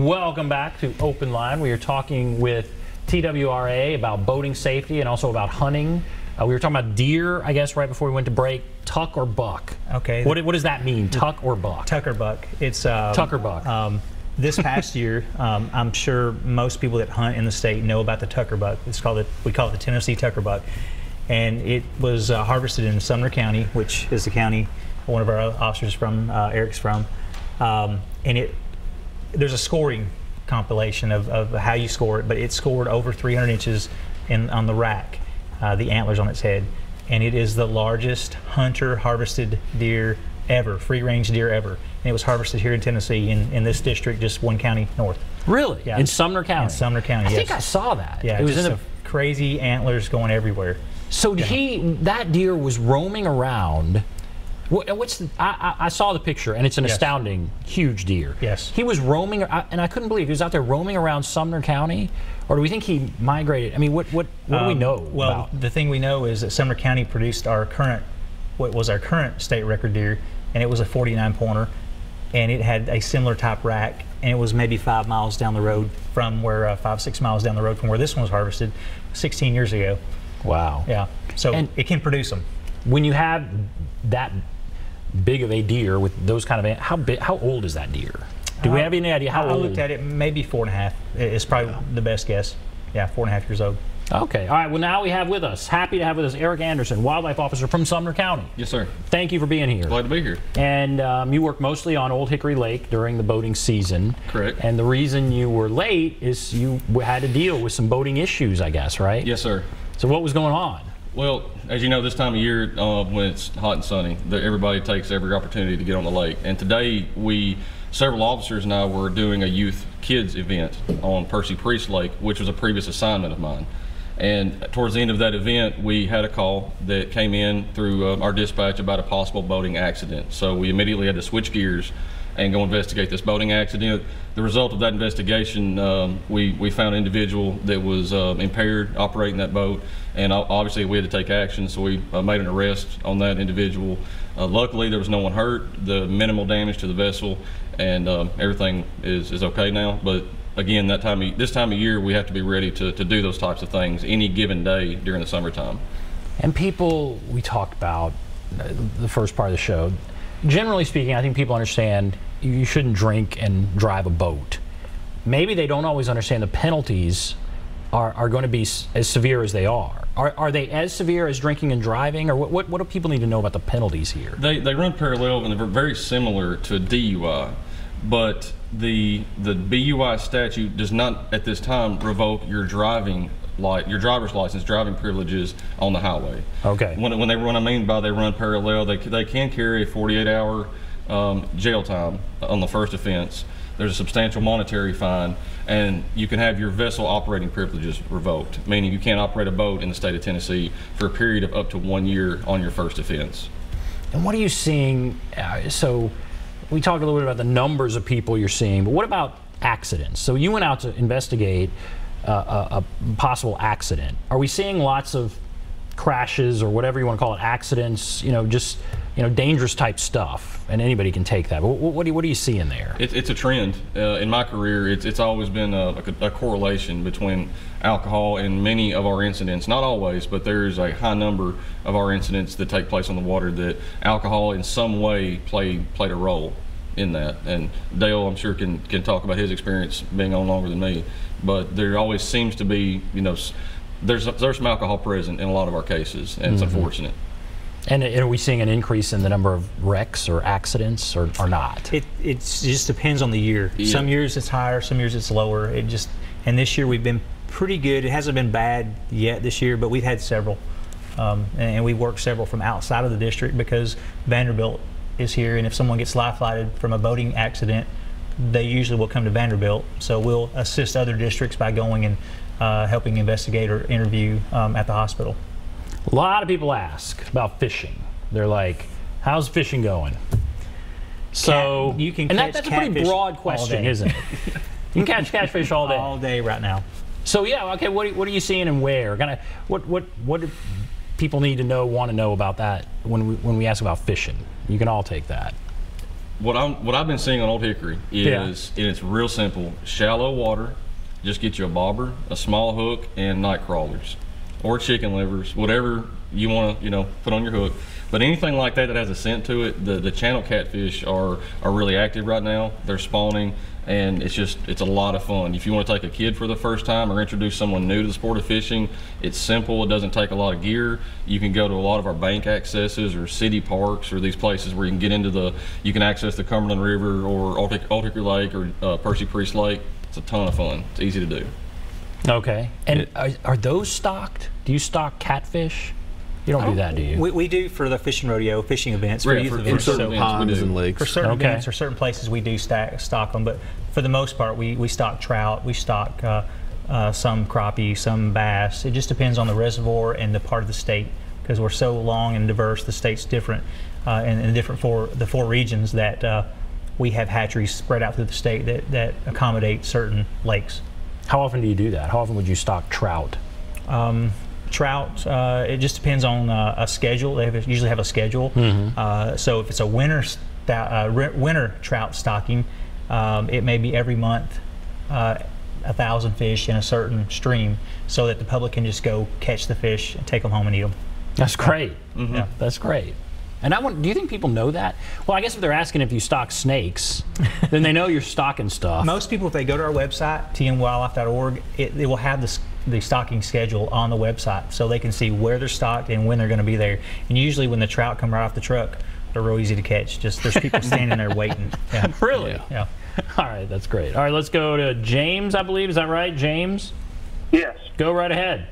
Welcome back to Open Line. We are talking with TWRA about boating safety and also about hunting. We were talking about deer, I guess, right before we went to break. Tuck or buck? Okay. What does that mean, tuck or buck? Tuck or buck. It's tuck or buck. This past year, I'm sure most people that hunt in the state know about the tucker buck. We call it the Tennessee tucker buck, and it was harvested in Sumner County, which is the county one of our officers from, Eric's from, and there's a scoring compilation of how you score it, but it scored over 300 inches on the rack, the antlers on its head, and it is the largest hunter harvested deer ever, free range deer ever. And it was harvested here in Tennessee in this district, just one county north. Really? Yeah. In Sumner County? In Sumner County, yes. I think I saw that. Yeah, it was just in crazy antlers going everywhere. So that deer was roaming around. I saw the picture, and it's an astounding, huge deer. Yes. He was roaming, and I couldn't believe he was out there roaming around Sumner County, or do we think he migrated? I mean, what do we know about? The thing we know is that Sumner County produced what was our current state record deer, and it was a 49 pointer, and it had a similar type rack, and it was maybe 5 miles down the road from where, 5-6 miles down the road from where this one was harvested 16 years ago. Wow. Yeah. So it can produce them. When you have that big of a deer with those kind of how old is that deer? Do we have any idea how old? I looked at it, maybe 4.5. It's probably the best guess. Yeah, 4.5 years old. Okay. All right. Well, now we have with us, happy to have with us, Erik Anderson, wildlife officer from Sumner County. Yes, sir. Thank you for being here. Glad to be here. And you work mostly on Old Hickory Lake during the boating season. Correct. And the reason you were late is you had to deal with some boating issues, I guess, right? Yes, sir. So what was going on? Well, as you know, this time of year, when it's hot and sunny, everybody takes every opportunity to get on the lake. And today, several officers and I were doing a youth kids event on Percy Priest Lake, which was a previous assignment of mine. And towards the end of that event, we had a call that came in through our dispatch about a possible boating accident. So we immediately had to switch gears and go investigate this boating accident. The result of that investigation, we found an individual that was impaired operating that boat, and obviously we had to take action, so we made an arrest on that individual. Luckily, there was no one hurt, the minimal damage to the vessel, and everything is okay now. But again, this time of year, we have to be ready to do those types of things any given day during the summertime. And we talked about the first part of the show. Generally speaking, I think people understand you shouldn't drink and drive a boat. Maybe they don't always understand the penalties are going to be as severe as they are. Are they as severe as drinking and driving, or what do people need to know about the penalties here? They run parallel, and they're very similar to a DUI, but the BUI statute does not at this time revoke your driver's license, driving privileges on the highway. Okay. When they run, I mean by they run parallel, they can carry a 48-hour jail time on the first offense. There's a substantial monetary fine, and you can have your vessel operating privileges revoked, meaning you can't operate a boat in the state of Tennessee for a period of up to 1 year on your first offense. And what are you seeing? So we talked a little bit about the numbers of people you're seeing, but what about accidents? So you went out to investigate a possible accident. Are we seeing lots of crashes, or whatever you want to call it, accidents, dangerous type stuff, and anybody can take that, but what do you see in there? It's a trend. In my career, it's always been a correlation between alcohol and many of our incidents. Not always, but there's a high number of our incidents that take place on the water that alcohol in some way played a role in that. And Dale, I'm sure, can talk about his experience being on longer than me, but there always seems to be, there's some alcohol present in a lot of our cases, and it's unfortunate. And are we seeing an increase in the number of wrecks or accidents, or not? It just depends on the year. Yeah. Some years it's higher, some years it's lower. And this year we've been pretty good. It hasn't been bad yet this year, but we've had several. And we worked several from outside of the district because Vanderbilt is here, and if someone gets life-flighted from a boating accident, they usually will come to Vanderbilt. So we'll assist other districts by going and helping investigate or interview at the hospital. A lot of people ask about fishing. They're like, how's fishing going? So you can catch that's a pretty broad question, isn't it? You can catch catfish all day. All day right now. So yeah, okay. What are you seeing and where? What do people need to want to know about that when we ask about fishing? You can all take that. what I've been seeing on Old Hickory is, and it's real simple, shallow water, just get you a bobber, a small hook, and night crawlers, or chicken livers, whatever you want to, put on your hook. But anything like that that has a scent to it, the channel catfish are really active right now. They're spawning, and it's a lot of fun. If you want to take a kid for the first time or introduce someone new to the sport of fishing, it's simple. It doesn't take a lot of gear. You can go to a lot of our bank accesses or city parks or these places where you can get into you can access the Cumberland River or Old Hickory Lake or Percy Priest Lake. It's a ton of fun. It's easy to do. Okay. And are those stocked? Do you stock catfish? You don't do that, do you? We do for the fishing rodeo, fishing events, for youth events. For certain ponds and lakes. For certain events or certain places, we do stock them. But for the most part, we stock trout, we stock some crappie, some bass. It just depends on the reservoir and the part of the state, because we're so long and diverse. The state's different, and different for the 4 regions that we have hatcheries spread out through the state that accommodate certain lakes. How often do you do that? How often would you stock trout? Trout, it just depends on a schedule. They usually have a schedule. So if it's a winter trout stocking, it may be every month 1,000 fish in a certain stream, so that the public can just go catch the fish and take them home and eat them. That's great. Yeah, that's great. And do you think people know that? Well, I guess if they're asking if you stock snakes, then they know you're stocking stuff. Most people, if they go to our website, tnwildlife.org, it will have the stocking schedule on the website, so they can see where they're stocked and when they're going to be there. And usually when the trout come right off the truck, they're real easy to catch. Just there's people standing there waiting. Yeah. Really? Yeah. All right, that's great. All right, let's go to James, I believe. Is that right, James? Yes. Go right ahead.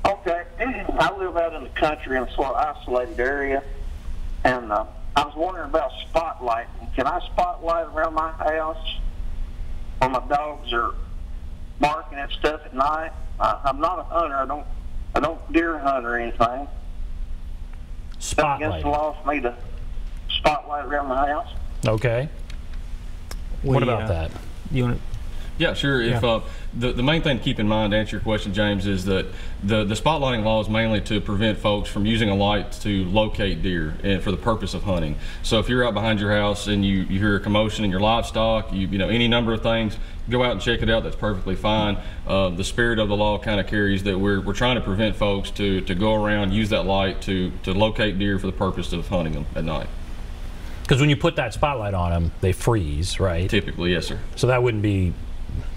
Okay. I live out in the country in a sort of isolated area, and I was wondering about spotlighting. Can I spotlight around my house when my dogs are barking at stuff at night? I'm not a hunter. I don't deer hunt or anything. Spotlight. Against the law for me to spotlight around my house. Okay. What about that? You want? Yeah, sure. If the main thing to keep in mind to answer your question, James, is that the spotlighting law is mainly to prevent folks from using a light to locate deer and for the purpose of hunting. So if you're out behind your house and you hear a commotion in your livestock, you know any number of things, go out and check it out. That's perfectly fine. The spirit of the law kind of carries that we're trying to prevent folks to go around, use that light to locate deer for the purpose of hunting them at night. Because when you put that spotlight on them, they freeze, right? Typically, yes, sir. So that wouldn't be.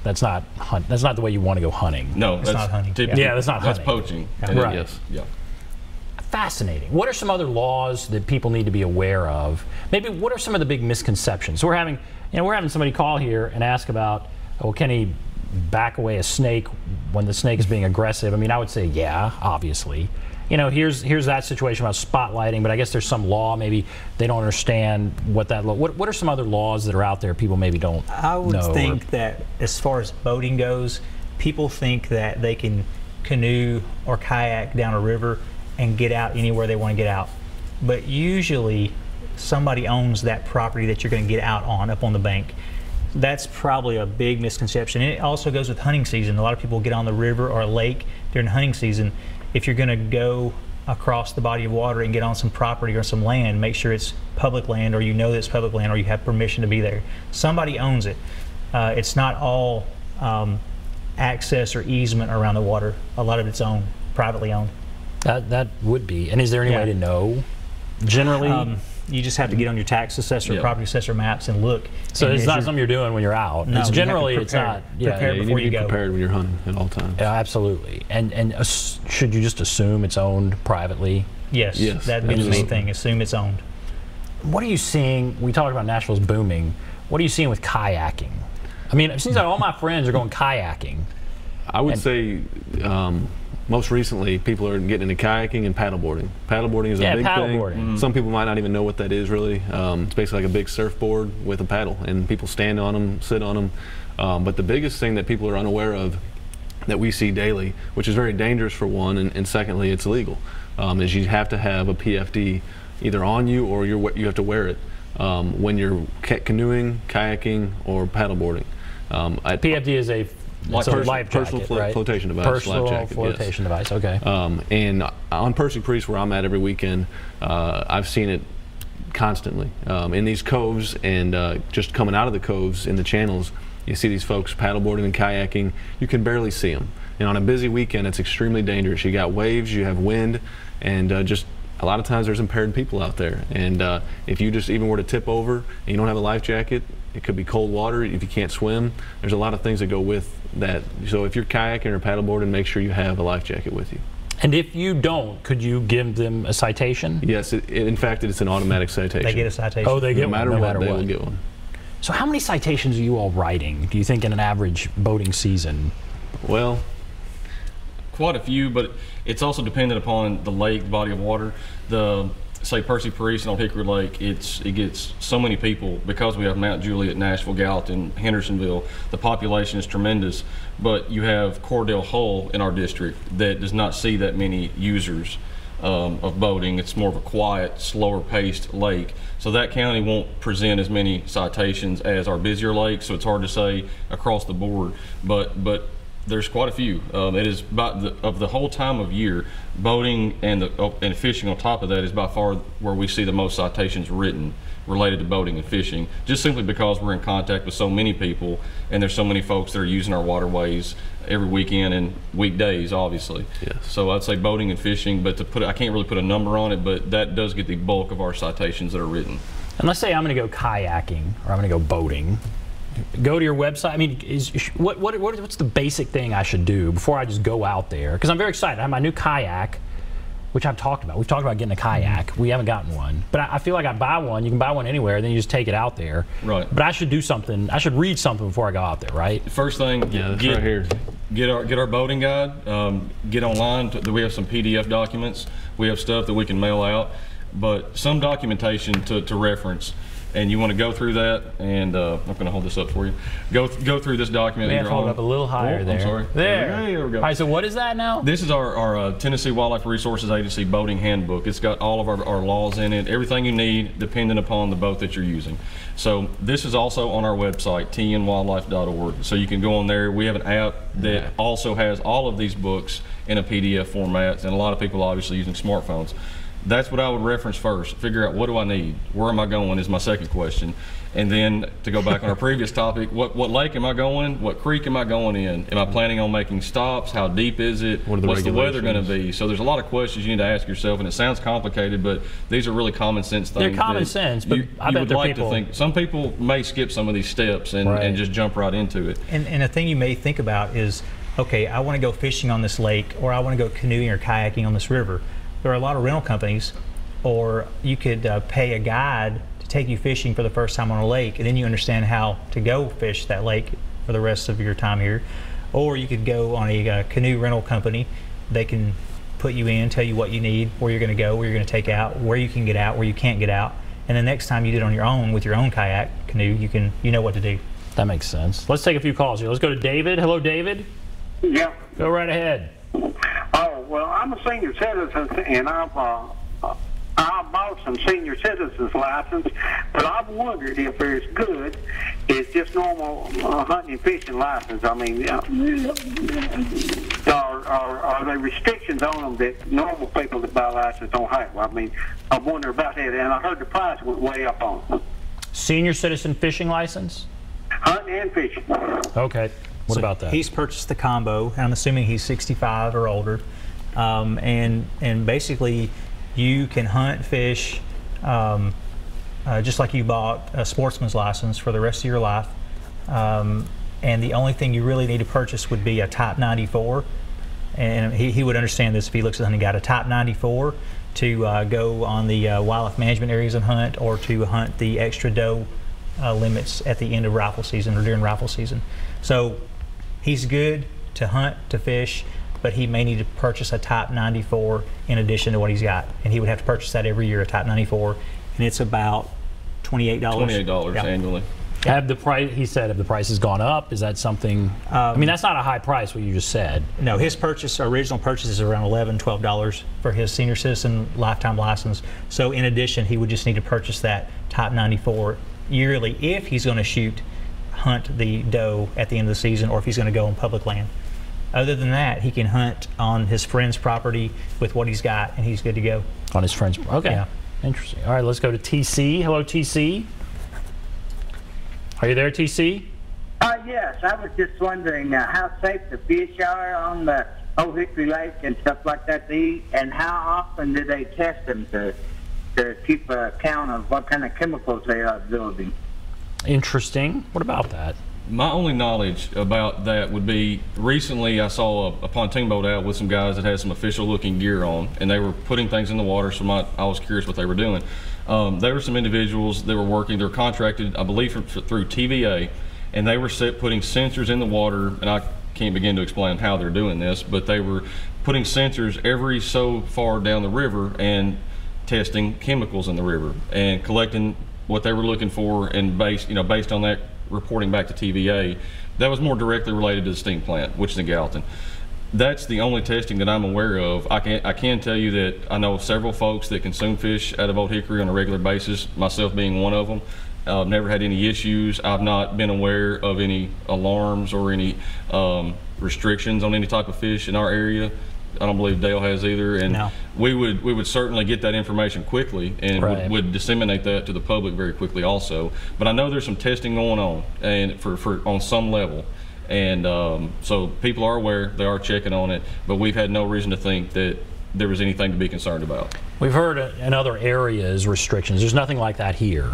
That's not the way you want to go hunting. No, that's not hunting. Yeah, that's not hunting. That's poaching. Yeah. Right. Yes. Yeah. Fascinating. What are some other laws that people need to be aware of? Maybe what are some of the big misconceptions? So we're having somebody call here and ask about, well, can he back away a snake when the snake is being aggressive? I mean, I would say, yeah, obviously. Here's that situation about spotlighting, but I guess there's some law. Maybe they don't understand what that law. What are some other laws that are out there people maybe don't know? I would think that as far as boating goes, people think that they can canoe or kayak down a river and get out anywhere they want to get out. But usually somebody owns that property that you're going to get out on up on the bank. That's probably a big misconception. And it also goes with hunting season. A lot of people get on the river or a lake during hunting season. If you're going to go across the body of water and get on some property or some land, make sure it's public land, or you know that it's public land, or you have permission to be there. Somebody owns it. It's not all access or easement around the water. A lot of it's owned, privately owned. That would be. And is there any way to know? Generally, you just have to get on your tax assessor, property assessor maps and look. So it's not something you're doing when you're out. No, it's generally it's not. Prepare before you go. Prepared when you're hunting at all times. Yeah, absolutely. And should you just assume it's owned privately? Yes. That'd be the main thing. Assume it's owned. What are you seeing? We talked about Nashville's booming. What are you seeing with kayaking? I mean, it seems like all my friends are going kayaking. I would say most recently people are getting into kayaking and paddleboarding. Paddleboarding is a big thing. Mm-hmm. Some people might not even know what that is really. It's basically like a big surfboard with a paddle, and people stand on them, sit on them. But the biggest thing that people are unaware of that we see daily, which is very dangerous for one, and secondly it's illegal, is you have to have a PFD either on you or you have to wear it when you're canoeing, kayaking, or paddleboarding. PFD is a life personal jacket, flotation device. Personal life jacket, flotation device. Okay. And on Percy Priest, where I'm at every weekend, I've seen it constantly in these coves, and just coming out of the coves in the channels, you see these folks paddleboarding and kayaking. You can barely see them. And on a busy weekend, it's extremely dangerous. You got waves, you have wind, and just a lot of times there's impaired people out there. And if you just even were to tip over and you don't have a life jacket, it could be cold water. If you can't swim, there's a lot of things that go with that. So if you're kayaking or paddleboarding, make sure you have a life jacket with you. And if you don't, could you give them a citation? Yes, in fact, it's an automatic citation. They get a citation. Oh, they get no matter one. No what, matter they what. will get one. So how many citations are you all writing, do you think, in an average boating season? Well, quite a few, but it's also dependent upon the lake, body of water. Say Percy Priest and Old Hickory Lake, it gets so many people because we have Mount Juliet, Nashville, Gallatin, Hendersonville. The population is tremendous, but you have Cordell Hull in our district that does not see that many users of boating. It's more of a quiet, slower paced lake. So that county won't present as many citations as our busier lakes, so it's hard to say across the board, but there's quite a few. It is of the whole time of year, boating and fishing on top of that is by far where we see the most citations written related to boating and fishing, just simply because we're in contact with so many people and there's so many folks that are using our waterways every weekend and weekdays, obviously. Yes. So I'd say boating and fishing, but I can't really put a number on it, but that does get the bulk of our citations that are written. And let's say I'm going to go kayaking or I'm going to go boating. Go to your website. I mean, what's the basic thing I should do before I just go out there? Because I'm very excited. I have my new kayak, which I've talked about. We've talked about getting a kayak. We haven't gotten one. But I feel like I buy one. You can buy one anywhere. Then you just take it out there. Right. But I should do something. I should read something before I go out there, right? First thing, right here. Get our boating guide. Get online. We have some PDF documents. We have stuff that we can mail out. But some documentation to reference. And you want to go through that, and I'm going to hold this up for you. Go through this document. Man, hold it up a little higher there. I'm sorry. There. There we go. All right, so what is that now? This is our Tennessee Wildlife Resources Agency boating handbook. It's got all of our laws in it, everything you need depending upon the boat that you're using. So this is also on our website, tnwildlife.org. So you can go on there. We have an app that also has all of these books in a PDF format, and a lot of people are obviously using smartphones. That's what I would reference first. Figure out, what do I need? Where am I going is my second question. And then to go back on our previous topic, what lake am I going? What creek am I going in? Am I planning on making stops? How deep is it? What's the weather going to be? So there's a lot of questions you need to ask yourself, and it sounds complicated, but these are really common sense things. They're common sense, but I bet would they're like people. to think. Some people may skip some of these steps and just jump right into it. And a thing you may think about is, okay, I want to go fishing on this lake, or I want to go canoeing or kayaking on this river. There are a lot of rental companies, or you could pay a guide to take you fishing for the first time on a lake, and then you understand how to go fish that lake for the rest of your time here. Or you could go on a canoe rental company. They can put you in, tell you what you need, where you're going to go, where you're going to take out, where you can get out, where you can't get out. And the next time you do it on your own with your own kayak, canoe, you know what to do. That makes sense. Let's take a few calls here. Let's go to David. Hello, David. Yeah. Go right ahead. Oh, well, I'm a senior citizen, and I've bought some senior citizens license, but I've wondered if they're as good as just normal hunting and fishing license. I mean, are there restrictions on them that normal people that buy license don't have? I mean, I wonder about that, and I heard the price went way up on them. Senior citizen fishing license? Hunting and fishing. Okay. What about that? He's purchased the combo, and I'm assuming he's 65 or older, and basically you can hunt, fish, just like you bought a sportsman's license for the rest of your life, and the only thing you really need to purchase would be a Type 94, and he would understand this if he looks at hunting guide, a Type 94 to go on the wildlife management areas and hunt, or to hunt the extra doe limits at the end of rifle season or during rifle season. So he's good to hunt, to fish, but he may need to purchase a Type 94 in addition to what he's got. And he would have to purchase that every year, a Type 94, and it's about $28. $28 annually. Have the price? He said, have the price has gone up? Is that something? I mean, that's not a high price. What you just said. No, his original purchase is around $11, $12 for his senior citizen lifetime license. So in addition, he would just need to purchase that Type 94 yearly if he's going to hunt the doe at the end of the season, or if he's going to go on public land. Other than that, he can hunt on his friend's property with what he's got, and he's good to go. On his friend's, okay. Yeah. Interesting. All right, let's go to TC. Hello, TC. Are you there, TC? Yes, I was just wondering how safe the fish are on the Old Hickory Lake and stuff like that to eat, and how often do they test them to keep a count of what kind of chemicals they are absorbing? Interesting. What about that? My only knowledge about that would be recently I saw a pontoon boat out with some guys that had some official looking gear on, and they were putting things in the water, so I was curious what they were doing. There were some individuals that were working, they were contracted, I believe, through TVA, and they were putting sensors in the water, and I can't begin to explain how they're doing this, but they were putting sensors every so far down the river and testing chemicals in the river and collecting what they were looking for, and based on that, reporting back to TVA. That was more directly related to the steam plant, which is in Gallatin. That's the only testing that I'm aware of. I can tell you that I know several folks that consume fish out of Old Hickory on a regular basis, myself being one of them. I've never had any issues. I've not been aware of any alarms or any restrictions on any type of fish in our area. I don't believe Dale has either, and no. we would certainly get that information quickly and Right. would disseminate that to the public very quickly also. But I know there's some testing going on, and for on some level, and so people are aware, they are checking on it, but we've had no reason to think that there was anything to be concerned about. We've heard in other areas restrictions. There's nothing like that here.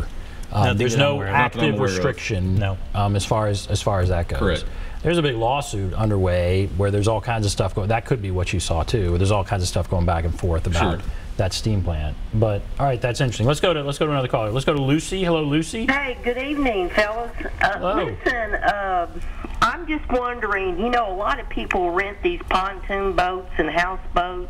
There's that I'm no aware of. active Nothing I'm aware of. restriction. No. As far as that goes. Correct. There's a big lawsuit underway where there's all kinds of stuff going. That could be what you saw too. Where there's all kinds of stuff going back and forth about Sure. that steam plant. But all right, that's interesting. Let's go to another caller. Let's go to Lucy. Hello, Lucy. Hey, good evening, fellas. Hello. Listen, I'm just wondering, a lot of people rent these pontoon boats and houseboats,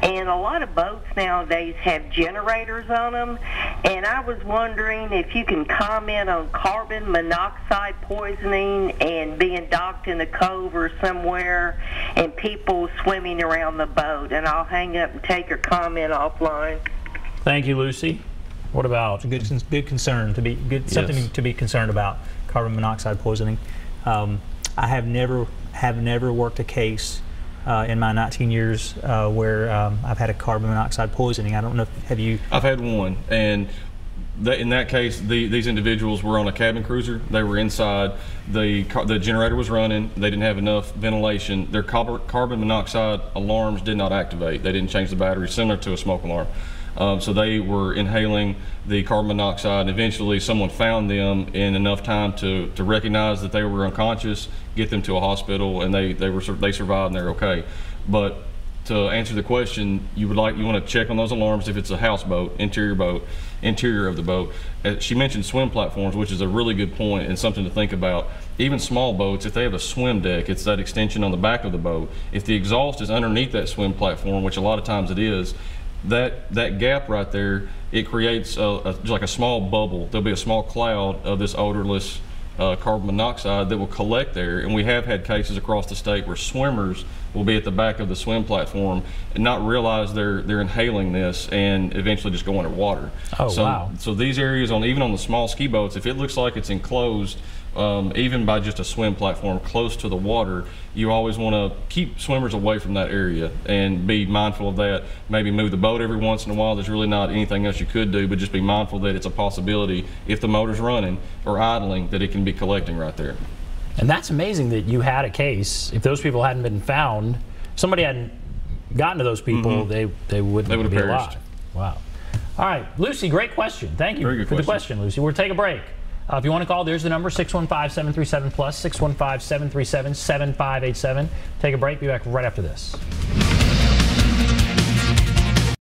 and a lot of boats nowadays have generators on them, and I was wondering if you can comment on carbon monoxide poisoning and being docked in a cove or somewhere and people swimming around the boat, and I'll hang up and take your comment offline. Thank you, Lucy. What about? Good concern to be good, something Yes. to be concerned about. Carbon monoxide poisoning. I have never worked a case in my 19 years where I've had a carbon monoxide poisoning. I don't know. Have you? I've had one, and in that case, these individuals were on a cabin cruiser. They were inside. The generator was running. They didn't have enough ventilation. Their carbon monoxide alarms did not activate. They didn't change the battery, similar to a smoke alarm. So they were inhaling the carbon monoxide, and eventually someone found them in enough time to recognize that they were unconscious, get them to a hospital, and they survived and they're okay. But to answer the question, you want to check on those alarms if it's a houseboat, interior of the boat. She mentioned swim platforms, which is a really good point and something to think about. Even small boats, if they have a swim deck, it's that extension on the back of the boat. If the exhaust is underneath that swim platform, which a lot of times it is, that gap right there, it creates like a small bubble. There'll be a small cloud of this odorless carbon monoxide that will collect there. And we have had cases across the state where swimmers will be at the back of the swim platform and not realize they're inhaling this and eventually just go underwater. Oh, wow. So these areas, even on the small ski boats, if it looks like it's enclosed, even by just a swim platform close to the water, you always want to keep swimmers away from that area and be mindful of that. Maybe move the boat every once in a while. There's really not anything else you could do, but just be mindful that it's a possibility, if the motor's running or idling, that it can be collecting right there. And that's amazing that you had a case. If those people hadn't been found, somebody hadn't gotten to those people, they wouldn't be alive. perished. Wow. All right, Lucy, great question. Thank you Very good for the question. question, Lucy. We'll take a break. If you want to call, there's the number, 615-737-PLUS, 615-737-7587. Take a break. Be back right after this.